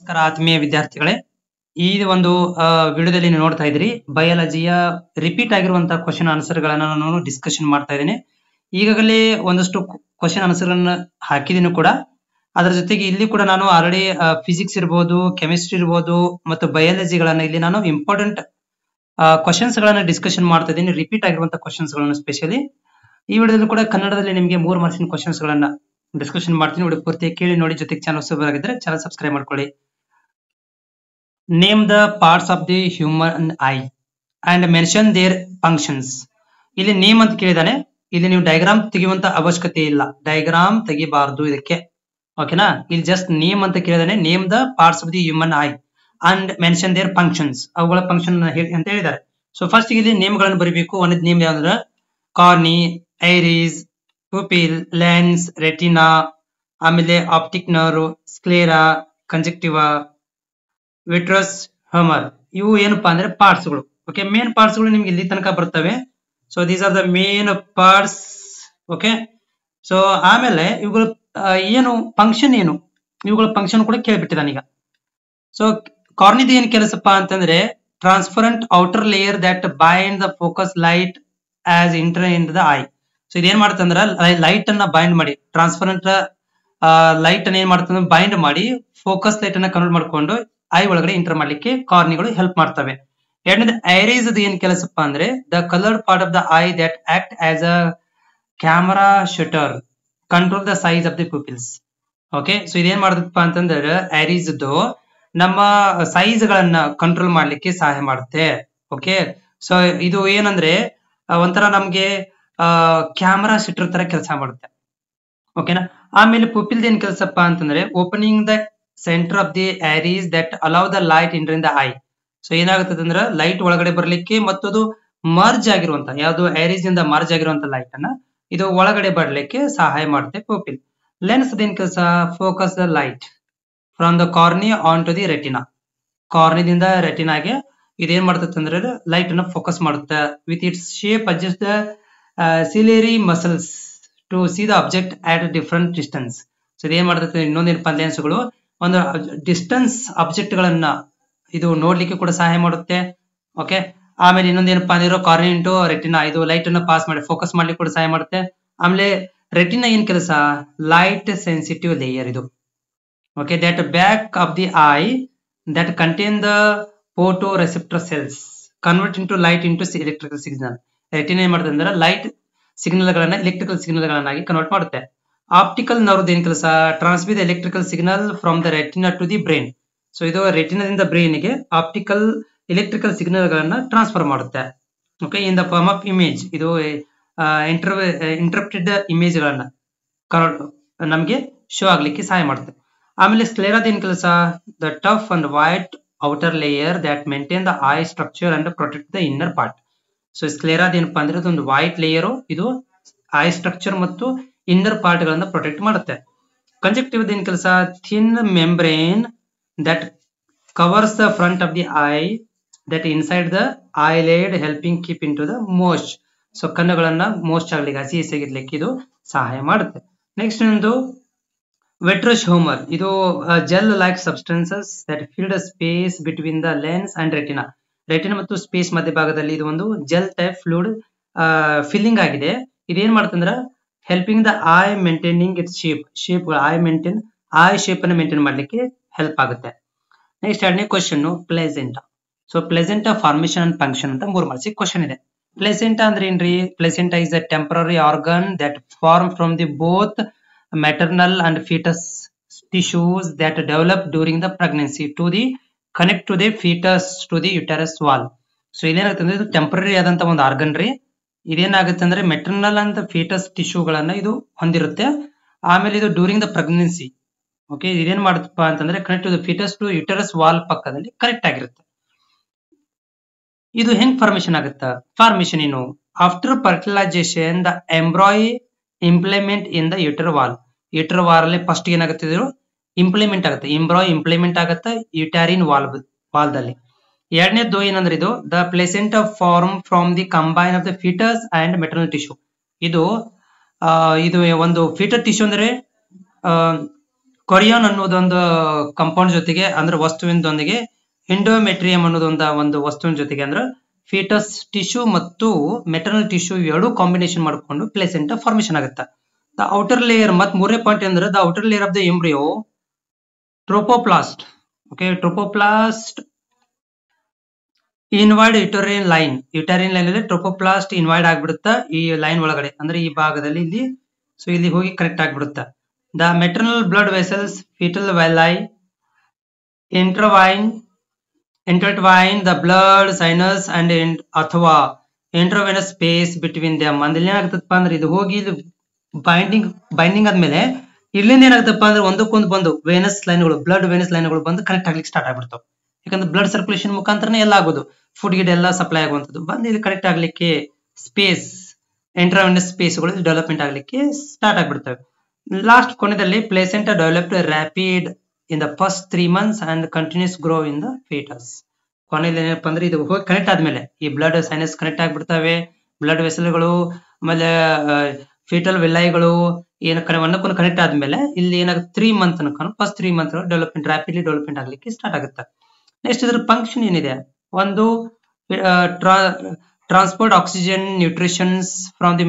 ನಮಸ್ಕಾರ ಆತ್ಮೀಯ ವಿದ್ಯಾರ್ಥಿಗಳೇ. ಈ ಒಂದು ವಿಡಿಯೋದಲ್ಲಿ ನೀವು ನೋಡ್ತಾ ಇದ್ದೀರಿ ಬಯಾಲಜಿಯ ರಿಪೀಟ್ ಆಗಿರುವಂತಹ ಕ್ವಶನ್ ಆನ್ಸರ್ ಗಳನ್ನ ನಾನು ಡಿಸ್ಕಷನ್ ಮಾಡ್ತಾ ಇದ್ದೀನಿ. ಈಗಾಗಲೇ ಒಂದಷ್ಟು ಕ್ವಶನ್ ಆನ್ಸರ್ ಗಳನ್ನ ಹಾಕಿದೀನಿ ಕೂಡ. ಅದರ ಜೊತೆಗೆ ಇಲ್ಲಿ ಕೂಡ ನಾನು ಆಲ್ರೆಡಿ ಫಿಸಿಕ್ಸ್ ಇರಬಹುದು, ಕೆಮಿಸ್ಟ್ರಿ ಇರಬಹುದು ಮತ್ತು ಬಯಾಲಜಿ ಗಳನ್ನ ಇಲ್ಲಿ ನಾನು ಇಂಪಾರ್ಟೆಂಟ್ ಕ್ವಶನ್ಸ್ ಗಳನ್ನ ಡಿಸ್ಕಷನ್ ಮಾಡ್ತಾ ಇದ್ದೀನಿ. ರಿಪೀಟ್ ಆಗಿರುವಂತಹ ಕ್ವಶನ್ಸ್ ಗಳನ್ನ ಸ್ಪೆಷಲಿ ಈ ವಿಡಿಯೋದಲ್ಲಿ ಕೂಡ ಕನ್ನಡದಲ್ಲಿ ನಿಮಗೆ 3 ಮಾರ್ಕ್ಸಿನ ಕ್ವಶನ್ಸ್ ಗಳನ್ನ ಡಿಸ್ಕಷನ್ ಮಾಡ್ತೀನಿ. ವಿಡಿಯೋ ಪೂರ್ತಿ ಕೇಳಿ ನೋಡಿ. ಜೊತೆಗೆ ಚಾನಲ್ ಸಬ್ಸ್ಕ್ರೈಬ್ ಆಗಿದ್ರೆ ಚಾನಲ್ ಸಬ್ಸ್ಕ್ರೈಬ್ ಮಾಡ್ಕೊಳ್ಳಿ. Name the parts of the human eye and mention their functions. ಇಲ್ಲಿ ನೇಮ್ ಅಂತ ಕೇಳಿದಾನೆ. ಇಲ್ಲಿ ನೀವು ಡಯಾಗ್ರಾಮ್ ತೆಗೆಯುವಂತ ಅವಶ್ಯಕತೆ ಇಲ್ಲ, ಡಯಾಗ್ರಾಮ್ ತೆಗಿಬಾರ್ದು ಇದಕ್ಕೆ, ಓಕೆನಾ. ಇಲ್ಲಿ ಜಸ್ಟ್ ನೇಮ್ ಅಂತ ಕೇಳಿದಾನೆ. Name the parts of the human eye and mention their functions, ಅವುಗಳ ಫಂಕ್ಷನ್ ಅಂತ ಹೇಳಿದ್ದಾರೆ. ಸೊ ಫಸ್ಟ್ ಇಲ್ಲಿ ನೇಮ್ ಗಳನ್ನು ಬರೀಬೇಕು. ಒಂದ್ ನೇಮ್ ಯಾವ್ದ್ರ ಕಾರ್ನಿ, ಐರಿಸ್, ಪುಪಿಲ್, ಲೆನ್ಸ್, ರೆಟಿನಾ, ಆಮೇಲೆ ಆಪ್ಟಿಕ್ ನರ್ವ್, ಸ್ಕ್ಲೇರಾ, ಕಂಜಕ್ಟಿವಾ, ವಿಟ್ರಸ್, ಹ್ಯೂಮರ್. ಇವು ಏನಪ್ಪಾ ಅಂದ್ರೆ ಪಾರ್ಟ್ಸ್ ಗಳು. ಓಕೆ, ಮೇನ್ ಪಾರ್ಟ್ಸ್ ಗಳು ನಿಮ್ಗೆ ಇಲ್ಲಿ ತನಕ ಬರ್ತವೆ. So these are the main parts. Okay, so ಆಮೇಲೆ ಇವುಗಳ ಏನು ಫಂಕ್ಷನ್, ಏನು ಇವುಗಳ ಫಂಕ್ಷನ್ ಕೂಡ ಕೇಳ್ಬಿಟ್ಟಿದ್ದಾನೀಗ. ಸೊ ಕಾರ್ನಿದ ಏನ್ ಕೆಲಸಪ್ಪ ಅಂತಂದ್ರೆ transparent outer layer that bind the focus light as inter in the I. So ಇದೇನ್ ಮಾಡುತ್ತಂದ್ರ ಲೈಟ್ ಅನ್ನ ಬೈಂಡ್ ಮಾಡಿ, ಟ್ರಾನ್ಸ್ಪರೆಂಟ್ ಲೈಟ್ ಅನ್ನ ಏನ್ ಮಾಡುತ್ತಂದ್ರೆ ಬೈಂಡ್ ಮಾಡಿ ಫೋಕಸ್ ಲೈಟ್ ಅನ್ನ ಕನ್ವರ್ಟ್ ಮಾಡ್ಕೊಂಡು ಐ ಒಳಗಡೆ ಇಂಟರ್ ಮಾಡ್ಲಿಕ್ಕೆ ಕಾರ್ನಿಗಳು ಹೆಲ್ಪ್ ಮಾಡ್ತವೆ. ಎರಡನೇದು ಐರಿಸ್ ಏನ್ ಕೆಲಸಪ್ಪ ಅಂದ್ರೆ the coloured part of the I that act as a camera shutter control the size of the pupils. Okay, so ಇದೇನ್ ಮಾಡುತ್ತಪ್ಪ ಅಂತಂದ್ರೆ ಐರಿಸ್ ನಮ್ಮ ಸೈಜ್ ಗಳನ್ನ ಕಂಟ್ರೋಲ್ ಮಾಡ್ಲಿಕ್ಕೆ ಸಹಾಯ ಮಾಡುತ್ತೆ. ಓಕೆ, ಸೊ ಇದು ಏನಂದ್ರೆ ಒಂಥರ ನಮ್ಗೆ ಕ್ಯಾಮರಾ ಶಟರ್ ತರ ಕೆಲಸ ಮಾಡುತ್ತೆ. ಓಕೆನಾ. ಆಮೇಲೆ ಪುಪಿಲ್ ಏನ್ ಕೆಲಸಪ್ಪ ಅಂತಂದ್ರೆ opening the centre of the iris that allow the light enter in the I. So ಏನಾಗುತ್ತದೆ ಅಂದ್ರೆ ಲೈಟ್ ಒಳಗಡೆ ಬರ್ಲಿಕ್ಕೆ ಮತ್ತು ಅದು ಮರ್ಜ್ ಆಗಿರುವಂತ ಯಾವ್ದು ಐರಿಸ್ ಇಂದ ಮರ್ಜ್ ಆಗಿರುವಂತ ಲೈಟ್ ಅನ್ನ ಇದು ಒಳಗಡೆ ಬರ್ಲಿಕ್ಕೆ ಸಹಾಯ ಮಾಡುತ್ತೆ ಪುಪಿಲ್. ಲೆನ್ಸ್ ಏನ್ ಕೆಲಸ focus the light from the cornea on to the retina. ಕಾರ್ನಿದಿಂದ ರೆಟಿನಾಗೆ ಇದೇನ್ ಮಾಡ್ತದೆ ಅಂದ್ರೆ ಲೈಟ್ ಅನ್ನ ಫೋಕಸ್ ಮಾಡುತ್ತೆ. With its shape adjust the ciliary muscles to see the object at different distance. So ಇದೇನ್ ಮಾಡ್ತದೆ ಇನ್ನೊಂದೇನಪ್ಪ ಲೆನ್ಸ್ಗಳು ಒಂದು ಡಿಸ್ಟೆನ್ಸ್ ಆಬ್ಜೆಕ್ಟ್ ಗಳನ್ನ ಇದು ನೋಡ್ಲಿಕ್ಕೆ ಕೂಡ ಸಹಾಯ ಮಾಡುತ್ತೆ. ಓಕೆ, ಆಮೇಲೆ ಇನ್ನೊಂದೇನಪ್ಪಾ ಅಂದ್ರೆ ಕಾರ್ನಿ ಇಂಟು ರೆಟಿನಾ, ಇದು ಲೈಟ್ ಅನ್ನ ಪಾಸ್ ಮಾಡಿ ಫೋಕಸ್ ಮಾಡ್ಲಿಕ್ಕೆ ಕೂಡ ಸಹಾಯ ಮಾಡುತ್ತೆ. ಆಮೇಲೆ ರೆಟಿನಾ ಏನ್ ಕೆಲಸ ಲೈಟ್ ಸೆನ್ಸಿಟಿವ್ ಲೇಯರ್ ಇದು. Okay, that back of the eye that contain the photo receptor cells convert into light into electrical signal. Retina ಏನ್ ಮಾಡುತ್ತೆ ಅಂದ್ರೆ ಲೈಟ್ ಸಿಗ್ನಲ್ ಗಳನ್ನ ಎಲೆಕ್ಟ್ರಿಕಲ್ ಸಿಗ್ನಲ್ ಗಳನ್ನಾಗಿ ಕನ್ವರ್ಟ್ ಮಾಡುತ್ತೆ. ಆಪ್ಟಿಕಲ್ ನರ್ವ್ ಏನ್ ಕೆಲಸ transmit electrical signal from the retina to the brain. So ಇದು ರೆಟಿನಾದಿಂದ brain ಗೆ ಆಪ್ಟಿಕಲ್ ಎಲೆಕ್ಟ್ರಿಕಲ್ ಸಿಗ್ನಲ್ ಗಳನ್ನ ಟ್ರಾನ್ಸ್ಫರ್ ಮಾಡುತ್ತೆ. Okay, in the form of image, ಇದು ಇಂಟರ್ಪ್ರಿಟೆಡ್ ಇಮೇಜ್ ಗಳನ್ನ ನಮ್ಗೆ ಶೋ ಆಗ್ಲಿಕ್ಕೆ ಸಹಾಯ ಮಾಡುತ್ತೆ. ಆಮೇಲೆ ಸ್ಕ್ಲೇರಾದ ಏನ್ ಕೆಲಸ the tough and white outer layer that maintain the eye structure and protect the inner part. So ಸ್ಕ್ಲೇರಾದ ಏನಪ್ಪಾ ಅಂದ್ರೆ ಇದೊಂದು ವೈಟ್ ಲೇಯರ್, ಇದು ಐ ಸ್ಟ್ರಕ್ಚರ್ ಮತ್ತು ಇನ್ನರ್ ಪಾರ್ಟ್ ಗಳನ್ನ ಪ್ರೊಟೆಕ್ಟ್ ಮಾಡುತ್ತೆ. ಕಂಜಕ್ಟಿವ್ ಏನ್ ಕೆಲಸ thin membrane that covers the front of the eye that inside the eyelid helping keep in to the moist. So ಕಣ್ಣುಗಳನ್ನ ಮೋಸ್ಟ್ ಆಗ್ಲಿಕ್ಕೆ ಹಸಿ ಹಸಿಯಾಗಿರ್ಲಿಕ್ಕೆ ಇದು ಸಹಾಯ ಮಾಡುತ್ತೆ. ನೆಕ್ಸ್ಟ್ ಒಂದು ವಿಟ್ರಸ್ ಹ್ಯೂಮರ್, ಇದು gel like substances that filled space between the lens and retina. Retina ಮತ್ತು ಸ್ಪೇಸ್ ಮಧ್ಯಭಾಗದಲ್ಲಿ ಇದು ಒಂದು ಜೆಲ್ ಟೈಪ್ ಫ್ಲೂಯಿಡ್ ಫಿಲ್ಲಿಂಗ್ ಆಗಿದೆ. ಇದೇನ್ ಮಾಡುತ್ತಂದ್ರ helping the eye maintaining its shape eye shape ಅನ್ನು ಮೇಂಟೈನ್ ಮಾಡ್ಲಿಕ್ಕೆ ಹೆಲ್ಪ್ ಆಗುತ್ತೆ. ನೆಕ್ಸ್ಟ್ ಎರಡನೇ question placenta. So placenta formation and function ಅಂತ 3 ಮಾರ್ಕ್ಸ್ ಕ್ವಶನ್ ಇದೆ. ಪ್ಲೆಸೆಂಟಾ ಅಂದ್ರೆ ಏನ್ರಿ placenta is a temporary organ that form from the both maternal and fetus tissues that develop during the pregnancy to the connect to the fetus to the uterus wall. So ಇದೇನಾಗುತ್ತೆ ಅಂದ್ರೆ ಇದು temporary ಆದಂತ ಒಂದು organ ರೀ. ಇದೇನಾಗುತ್ತೆ ಅಂದ್ರೆ maternal and foetus ಟಿಶ್ಯೂಗಳನ್ನ ಇದು ಹೊಂದಿರುತ್ತೆ. ಆಮೇಲೆ ಇದು ಡ್ಯೂರಿಂಗ್ ದ ಪ್ರೆಗ್ನೆನ್ಸಿ. ಓಕೆ, ಇದೇನ್ ಮಾಡುತ್ತಪ್ಪ ಅಂತಂದ್ರೆ connect to the foetus to uterus wall ಪಕ್ಕದಲ್ಲಿ ಕನೆಕ್ಟ್ ಆಗಿರುತ್ತೆ. ಇದು ಹೆಂಗ್ ಫಾರ್ಮೇಶನ್ ಆಗುತ್ತಾ ಫಾರ್ಮೇಶನ್ ಏನು after fertilisation the embryo implement in the uterus wall. Uterus wall ಅಲ್ಲಿ ಫಸ್ಟ್ ಏನಾಗುತ್ತೆ ಇದು ಇಂಪ್ಲಿಮೆಂಟ್ ಆಗುತ್ತೆ, ಎಂಬ್ರಾಯ್ ಇಂಪ್ಲಿಮೆಂಟ್ ಆಗುತ್ತೆ ಯುಟಾರಿನ್ ವಾಲ್ದಲ್ಲಿ. ಎರಡನೇದು ಏನಂದ್ರೆ ಇದು the placenta form from the combine of the fetus and maternal tissue. ಇದು ಒಂದು ಫೀಟರ್ ಟಿಶ್ಯೂ ಅಂದ್ರೆ ಕೊರಿಯಾನ್ ಅನ್ನೋದೊಂದು ಕಂಪೌಂಡ್ ಜೊತೆಗೆ ಅಂದ್ರೆ ವಸ್ತುವಿನದೊಂದಿಗೆ ಎಂಡೋಮೆಟ್ರಿಯಂ ಒಂದು ವಸ್ತುವಿನ ಜೊತೆಗೆ ಅಂದ್ರೆ ಫೀಟಸ್ ಟಿಶ್ಯೂ ಮತ್ತು ಮೆಟರ್ನಲ್ ಟಿಶ್ಯೂ ಎರಡು ಕಾಂಬಿನೇಷನ್ ಮಾಡಿಕೊಂಡು ಪ್ಲೇಸೆಂಟಾ ಫಾರ್ಮೇಶನ್ ಆಗುತ್ತೆ. ದ ಔಟರ್ ಲೇಯರ್ ಮತ್ ಮೂರನೇ ಪಾಯಿಂಟ್ ಅಂದ್ರೆ the outer layer of the embryo trophoblast. Okay, trophoblast invade uterine line ಅಲ್ಲಿ ಟ್ರೋಪೋಪ್ಲಾಸ್ಟ್ ಇನ್ವೈಡ್ ಆಗ್ಬಿಡುತ್ತಾ ಈ ಲೈನ್ ಒಳಗಡೆ ಅಂದ್ರೆ ಈ ಭಾಗದಲ್ಲಿ ಇಲ್ಲಿ. ಸೊ ಇಲ್ಲಿ ಹೋಗಿ ಕನೆಕ್ಟ್ ಆಗ್ಬಿಡುತ್ತಾ. The maternal blood vessels foetal villi intertwine the blood sinus and ಅಥವಾ ಇಂಟ್ರಾವೆನಸ್ ಸ್ಪೇಸ್ ಬಿಟ್ವೀನ್ ದಮ್. ಅಂದ್ರೆ ಏನಾಗ್ತದಪ್ಪ ಅಂದ್ರೆ ಇದು ಹೋಗಿ ಇದು ಬೈಂಡಿಂಗ್ ಆದ್ಮೇಲೆ ಇಲ್ಲಿಂದ ಏನಾಗ್ತಪ್ಪ ಅಂದ್ರೆ ಒಂದಕ್ಕೊಂದು ಬಂದು ವೇನಸ್ ಲೈನ್ಗಳು ಬ್ಲಡ್ ವೇನಸ್ ಲೈನ್ಗಳು ಬಂದು ಕನೆಕ್ಟ್ ಆಗ್ಲಿಕ್ಕೆ ಸ್ಟಾರ್ಟ್ ಆಗ್ಬಿಡ್ತಾವೆ. ಯಾಕಂದ್ರೆ ಬ್ಲಡ್ ಸರ್ಕ್ಯುಲೇಷನ್ ಮುಖಾಂತರನೇ ಎಲ್ಲ ಆಗೋದು, ಫುಡ್ ಗಿಡ್ ಎಲ್ಲ ಸಪ್ಲೈ ಆಗುವಂಥದ್ದು ಬಂದು ಇಲ್ಲಿ ಕನೆಕ್ಟ್ ಆಗ್ಲಿಕ್ಕೆ ಸ್ಪೇಸ್ ಇಂಟ್ರಾವೆನಸ್ ಸ್ಪೇಸ್ಗಳು ಡೆವಲಪ್ಮೆಂಟ್ ಆಗ್ಲಿಕ್ಕೆ ಸ್ಟಾರ್ಟ್ ಆಗ್ಬಿಡ್ತವೆ. ಲಾಸ್ಟ್ ಕೊನೆಯಲ್ಲಿ placenta developed rapid in the first 3 months and continuous grow in the fetus. ಕೊನೆಯಲ್ಲಿ ಏನಪ್ಪ ಅಂದ್ರೆ ಇದು ಹೋಗಿ ಕನೆಕ್ಟ್ ಆದ್ಮೇಲೆ ಈ ಬ್ಲಡ್ ಸೈನಸ್ ಕನೆಕ್ಟ್ ಆಗ್ಬಿಡ್ತವೆ, ಬ್ಲಡ್ ವೆಸಲ್ಗಳು ಆಮೇಲೆ ಫೀಟಲ್ ವಿಲೈಗಳು ಒಂದಕ್ಕೊಂದು ಕನೆಕ್ಟ್ ಆದ್ಮೇಲೆ ಇಲ್ಲಿ ಏನಾಗುತ್ತೆ 3 month first 3 month development rapidly development ಆಗ್ಲಿಕ್ಕೆ ಸ್ಟಾರ್ಟ್ ಆಗುತ್ತೆ. ನೆಕ್ಸ್ಟ್ ಇದ್ರ ಫಂಕ್ಷನ್ ಏನಿದೆ, ಒಂದು transport oxygen nutritions from the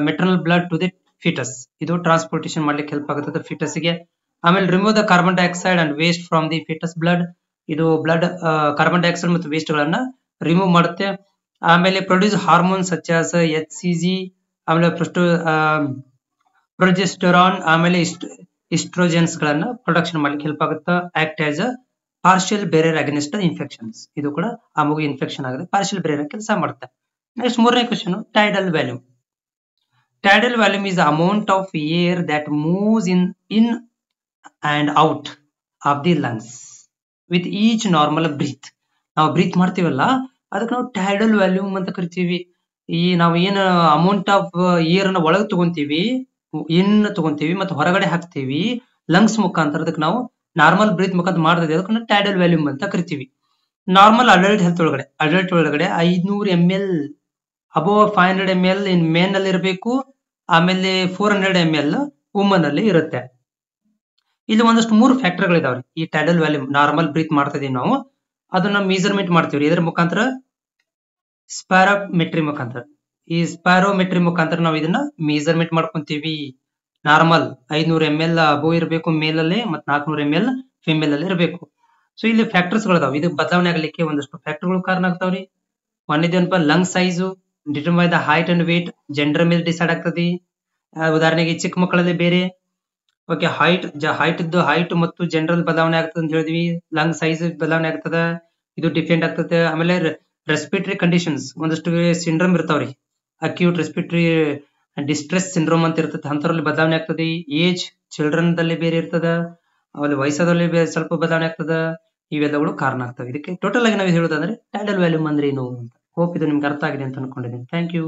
maternal blood to the fetus. ಇದು ಟ್ರಾನ್ಸ್ಪೋರ್ಟೇಷನ್ ಮಾಡ್ಲಿಕ್ಕೆ ಹೆಲ್ಪ್ ಆಗುತ್ತೆ ಫೀಟಸ್ಗೆ. ಆಮೇಲೆ remove the carbon dioxide and waste from the fetus blood. ಇದು ಬ್ಲಡ್ ಕಾರ್ಬನ್ ಡೈಆಕ್ಸೈಡ್ ಮತ್ತು ವೇಸ್ಟ್ ಗಳನ್ನ ರಿಮೂವ್ ಮಾಡುತ್ತೆ. ಆಮೇಲೆ produce hormone such as HCG, ಆಮೇಲೆ ಪ್ರೊಜೆಸ್ಟೆರಾನ್, ಆಮೇಲೆ ಇಸ್ಟ್ರೋಜೆನ್ಸ್ ಗಳನ್ನ ಪ್ರೊಡಕ್ಷನ್ ಮಾಡ್ಲಿಕ್ಕೆ ಹೆಲ್ಪ್ ಆಗುತ್ತೆ. Act as a partial barrier against infections. ಇದು ಕೂಡ ಆ ಮಗು ಇನ್ಫೆಕ್ಷನ್ ಆಗುತ್ತೆ ಪಾರ್ಷಿಯಲ್ ಬೇರಿಯರ್ ಕೆಲಸ ಮಾಡುತ್ತೆ. ನೆಕ್ಸ್ಟ್ ಮೂರನೇ question, tidal volume. Tidal volume is the amount of air that moves in and out of the lungs with each normal breath. ನಾವು breathe ಮಾಡ್ತೀವಲ್ಲ ಅದಕ್ಕೆ ನಾವು ಟೈಡಲ್ ವ್ಯಾಲ್ಯೂಮ್ ಅಂತ ಕರಿತೀವಿ. ಈ ನಾವು ಏನು ಅಮೌಂಟ್ ಆಫ್ ಏರ್ ಅನ್ನ ಒಳಗೆ ತಗೊಂತೀವಿ, ತಗೊಂತೀವಿ ಮತ್ತು ಹೊರಗಡೆ ಹಾಕ್ತೀವಿ ಲಂಗ್ಸ್ ಮುಖಾಂತರ, ಅದಕ್ಕೆ ನಾವು ನಾರ್ಮಲ್ ಬ್ರೀತ್ ಮುಖಾಂತರ ಮಾಡ್ತೀವಿ, ಅದಕ್ಕೆ ನಾವು ಟೈಡಲ್ ವ್ಯಾಲ್ಯೂಮ್ ಅಂತ ಕರಿತೀವಿ. ನಾರ್ಮಲ್ ಅಡಲ್ಟ್ ಹೆಲ್ತ್ ಒಳಗಡೆ 500 ml ಅಬೋವ್ 500 ml ಇನ್ ಮೇನ್ ಅಲ್ಲಿ ಇರಬೇಕು, ಆಮೇಲೆ 400 ml ವುಮನ್ ಅಲ್ಲಿ ಇರುತ್ತೆ. ಇಲ್ಲಿ ಒಂದಷ್ಟು 3 ಫ್ಯಾಕ್ಟರ್ ಗಳಿದಾವ್ರಿ. ಈ ಟೈಡಲ್ ವ್ಯಾಲ್ಯೂಮ್ ನಾರ್ಮಲ್ ಬ್ರೀತ್ ಮಾಡ್ತಾ ಇದೀವಿ ನಾವು, ಅದನ್ನ ಮೆಜರ್ಮೆಂಟ್ ಮಾಡ್ತೀವಿ ಇದರ ಮುಖಾಂತರ ಸ್ಪೈರೋಮೆಟ್ರಿ ಮುಖಾಂತರ. ಈ ಸ್ಪೈರೋಮೆಟ್ರಿ ಮುಖಾಂತರ ನಾವು ಇದನ್ನ ಮೆಜರ್ಮೆಂಟ್ ಮಾಡ್ಕೊಂತೀವಿ. ನಾರ್ಮಲ್ 500 ml ಅಬೋವ್ ಇರಬೇಕು ಮೇಲ್ ಅಲ್ಲಿ ಮತ್ತು 400 ml ಫಿಮೇಲ್ ಅಲ್ಲಿ ಇರಬೇಕು. ಸೊ ಇಲ್ಲಿ ಫ್ಯಾಕ್ಟರ್ಸ್ ಗಳಿದಾವೆ. ಇದು ಬದಲಾವಣೆ ಆಗಲಿಕ್ಕೆ ಒಂದಷ್ಟು ಫ್ಯಾಕ್ಟರ್ಗಳು ಕಾರಣ ಆಗ್ತಾವ್ರಿ. ಒಂದೇನಪ್ಪ, lung size determine the height and weight, gender ಮೇಲೆ ಡಿಸೈಡ್ ಆಗ್ತದೆ. ಉದಾಹರಣೆಗೆ ಚಿಕ್ಕ ಮಕ್ಕಳಲ್ಲಿ ಬೇರೆ, ಓಕೆ, ಹೈಟ್ ಮತ್ತು ಜನರಲ್ ಬದಲಾವಣೆ ಆಗ್ತದೆ ಅಂತ ಹೇಳಿದ್ವಿ. ಲಂಗ್ ಸೈಜ್ ಬದಲಾವಣೆ ಆಗ್ತದ, ಇದು ಡಿಫೆಂಡ್ ಆಗ್ತದೆ. ಆಮೇಲೆ ರೆಸ್ಪಿರೇಟರಿ ಕಂಡೀಷನ್ಸ್ ಒಂದಷ್ಟು ಸಿಂಡ್ರೋಮ್ ಇರ್ತಾವ್ರಿ, ಅಕ್ಯೂಟ್ ರೆಸ್ಪಿರೇಟರಿ ಡಿಸ್ಟ್ರೆಸ್ ಸಿಂಡ್ರೋಮ್ ಅಂತ ಇರ್ತದೆ, ಅಂತರಲ್ಲಿ ಬದಲಾವಣೆ ಆಗ್ತದೆ. ಏಜ್ ಚಿಲ್ಡ್ರನ್ ದಲ್ಲಿ ಬೇರೆ ಇರ್ತದ, ಆಮೇಲೆ ವಯಸ್ಸಾದಲ್ಲಿ ಸ್ವಲ್ಪ ಬದಲಾವಣೆ ಆಗ್ತದ. ಇವೆಲ್ಲಗಳು ಕಾರಣ ಆಗ್ತವೆ. ಇದಕ್ಕೆ ಟೋಟಲ್ ಆಗಿ ನಾವು ಹೇಳೋದಾದ್ರೆ ಟೈಡಲ್ ವ್ಯಾಲ್ಯೂಮ್ ಅಂದ್ರೆ ಏನು ಅಂತ. ಹೋಪ್ ಇದು ನಿಮ್ಗೆ ಅರ್ಥ ಆಗಿದೆ ಅಂತ ಅನ್ಕೊಂಡಿದ್ದೀನಿ. Thank you.